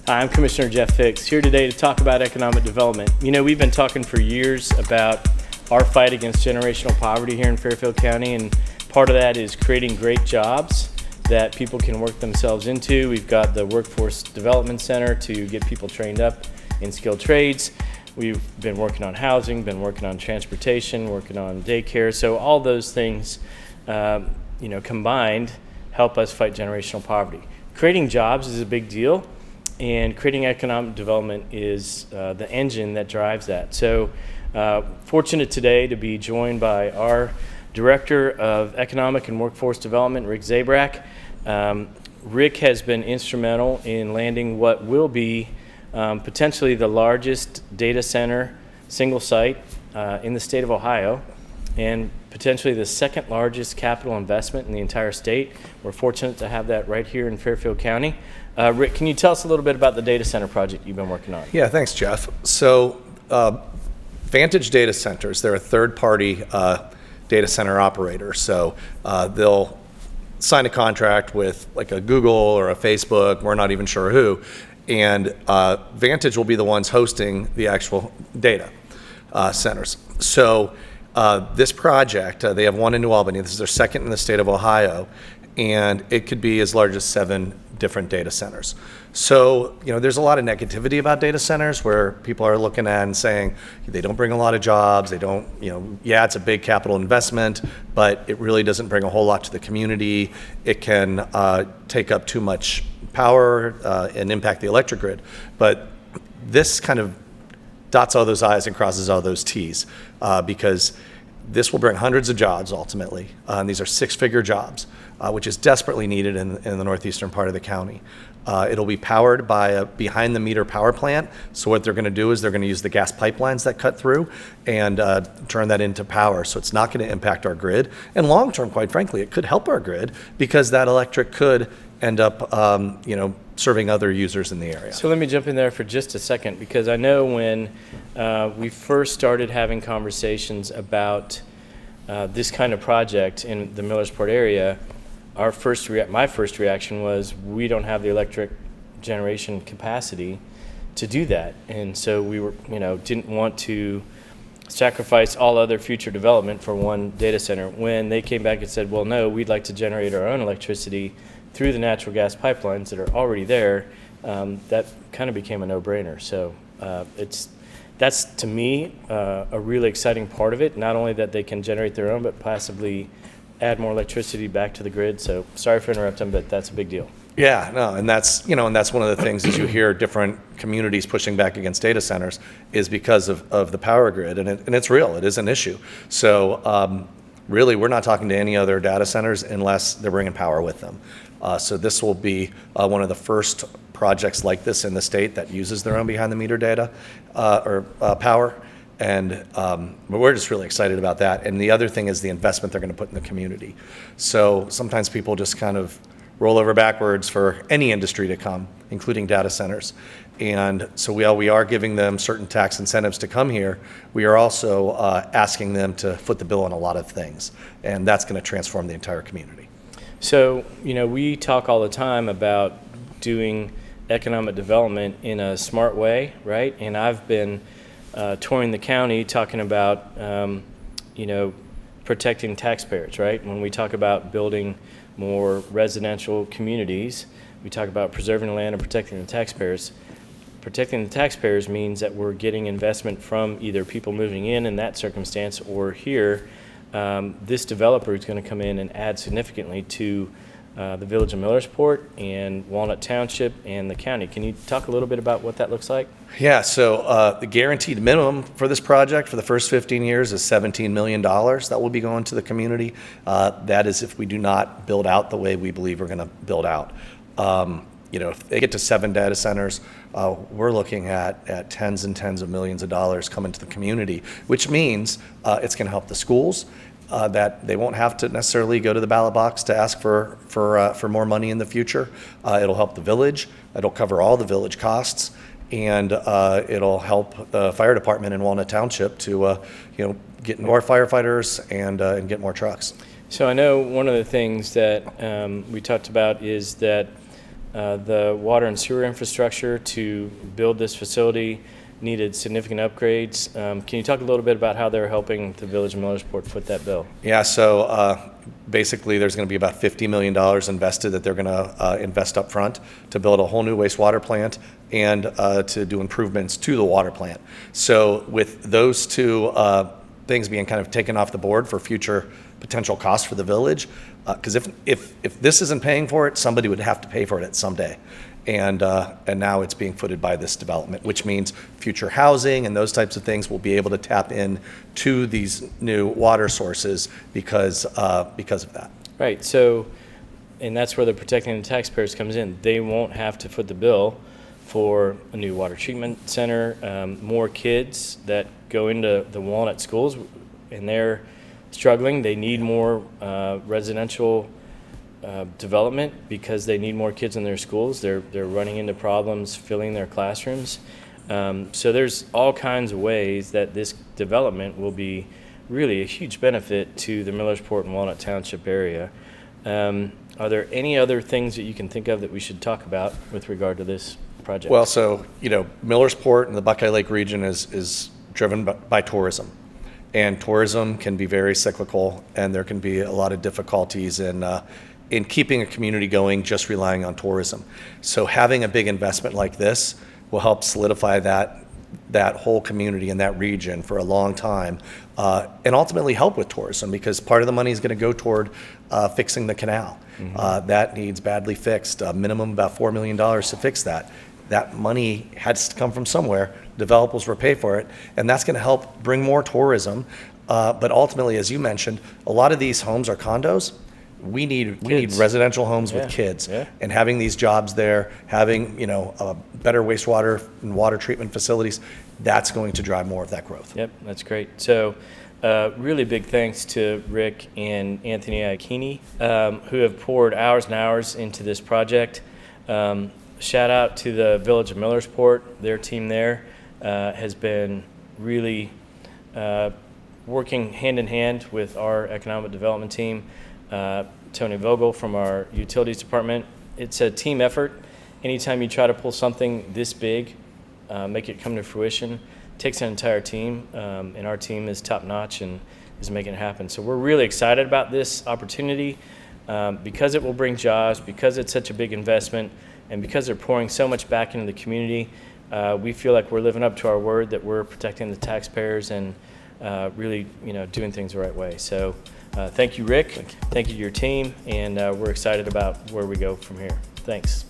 Hi, I'm Commissioner Jeff Hicks, here today to talk about economic development. You know, we've been talking for years about our fight against generational poverty here in Fairfield County, and part of that is creating great jobs that people can work themselves into. We've got the Workforce Development Center to get people trained up in skilled trades. We've been working on housing, been working on transportation, working on daycare. So all those things, combined, help us fight generational poverty. Creating jobs is a big deal, and creating economic development is the engine that drives that. So fortunate today to be joined by our Director of Economic and Workforce Development, Rick Szabrak. Rick has been instrumental in landing what will be potentially the largest data center, single site in the state of Ohio, and potentially the second largest capital investment in the entire state. We're fortunate to have that right here in Fairfield County. Rick, can you tell us a little bit about the data center project you've been working on? Yeah, thanks, Jeff. So Vantage Data Centers, they're a third-party data center operator. So they'll sign a contract with like a Google or a Facebook, we're not even sure who, and Vantage will be the ones hosting the actual data centers. So this project, they have one in New Albany. This is their second in the state of Ohio, and it could be as large as 7 different data centers. So, there's a lot of negativity about data centers where people are looking at and saying they don't bring a lot of jobs. They don't, yeah, it's a big capital investment, but it really doesn't bring a whole lot to the community. It can take up too much power and impact the electric grid. But this kind of dots all those I's and crosses all those T's because this will bring hundreds of jobs ultimately. And these are 6-figure jobs, which is desperately needed in the northeastern part of the county. It'll be powered by a behind-the-meter power plant. So what they're going to do is they're going to use the gas pipelines that cut through and turn that into power. So it's not going to impact our grid. And long-term, quite frankly, it could help our grid because that electric could end up, serving other users in the area. So let me jump in there for just a second, because I know when we first started having conversations about this kind of project in the Millersport area, my first reaction was we don't have the electric generation capacity to do that, and so we were, didn't want to sacrifice all other future development for one data center. When they came back and said, well, no, we'd like to generate our own electricity through the natural gas pipelines that are already there, that kind of became a no-brainer. So that's to me a really exciting part of it. Not only that they can generate their own, but possibly add more electricity back to the grid. So sorry for interrupting, but that's a big deal. Yeah, no, and that's one of the things as you hear different communities pushing back against data centers is because of the power grid, and it's real. It is an issue. So really, we're not talking to any other data centers unless they're bringing power with them. So this will be one of the first projects like this in the state that uses their own behind-the-meter data or power. And we're just really excited about that. And the other thing is the investment they're going to put in the community. So sometimes people just kind of roll over backwards for any industry to come, including data centers. And so we are giving them certain tax incentives to come here. We are also asking them to foot the bill on a lot of things. And that's going to transform the entire community. So, we talk all the time about doing economic development in a smart way, right? And I've been touring the county talking about, protecting taxpayers, right? When we talk about building more residential communities, we talk about preserving the land and protecting the taxpayers. Protecting the taxpayers means that we're getting investment from either people moving in that circumstance, or here, this developer is going to come in and add significantly to the village of Millersport and Walnut Township and the county. Can you talk a little bit about what that looks like? Yeah, so the guaranteed minimum for this project for the first 15 years is $17 million that will be going to the community. That is if we do not build out the way we believe we're going to build out. If they get to 7 data centers, we're looking at tens and tens of millions of dollars coming to the community, which means it's going to help the schools. That they won't have to necessarily go to the ballot box to ask for more money in the future. It'll help the village. It'll cover all the village costs, and it'll help the fire department in Walnut Township to get more firefighters and get more trucks. So I know one of the things that we talked about is that The water and sewer infrastructure to build this facility needed significant upgrades. Can you talk a little bit about how they're helping the Village of Millersport foot that bill? Yeah, so basically there's going to be about $50 million invested that they're going to invest up front to build a whole new wastewater plant and to do improvements to the water plant. So with those two things being kind of taken off the board for future potential costs for the village, because if this isn't paying for it, somebody would have to pay for it someday. And now it's being footed by this development, which means future housing and those types of things will be able to tap in to these new water sources because of that. Right. So, and that's where the protecting the taxpayers comes in. They won't have to foot the bill for a new water treatment center, more kids that go into the Walnut schools, and they're struggling. They need more residential development because they need more kids in their schools. They're running into problems filling their classrooms. So there's all kinds of ways that this development will be really a huge benefit to the Millersport and Walnut Township area. Are there any other things that you can think of that we should talk about with regard to this project? Well, so, Millersport and the Buckeye Lake region is driven by tourism. And tourism can be very cyclical, and there can be a lot of difficulties in keeping a community going just relying on tourism. So having a big investment like this will help solidify that whole community in that region for a long time, and ultimately help with tourism, because part of the money is going to go toward fixing the canal. That needs badly fixed, a minimum about $4 million to fix that. That money has to come from somewhere. Developers will pay for it, and that's going to help bring more tourism. But ultimately, as you mentioned, a lot of these homes are condos. We need residential homes with kids, and having these jobs there, having better wastewater and water treatment facilities, that's going to drive more of that growth. Yep, that's great. So really big thanks to Rick and Anthony Iacchini, who have poured hours and hours into this project. Shout out to the Village of Millersport. Their team there has been really working hand in hand with our economic development team. Tony Vogel from our utilities department. It's a team effort. Anytime you try to pull something this big, make it come to fruition, it takes an entire team, and our team is top notch and is making it happen. So we're really excited about this opportunity because it will bring jobs, because it's such a big investment, and because they're pouring so much back into the community. We feel like we're living up to our word that we're protecting the taxpayers and really doing things the right way. So thank you, Rick. Thank you to your team, and we're excited about where we go from here. Thanks.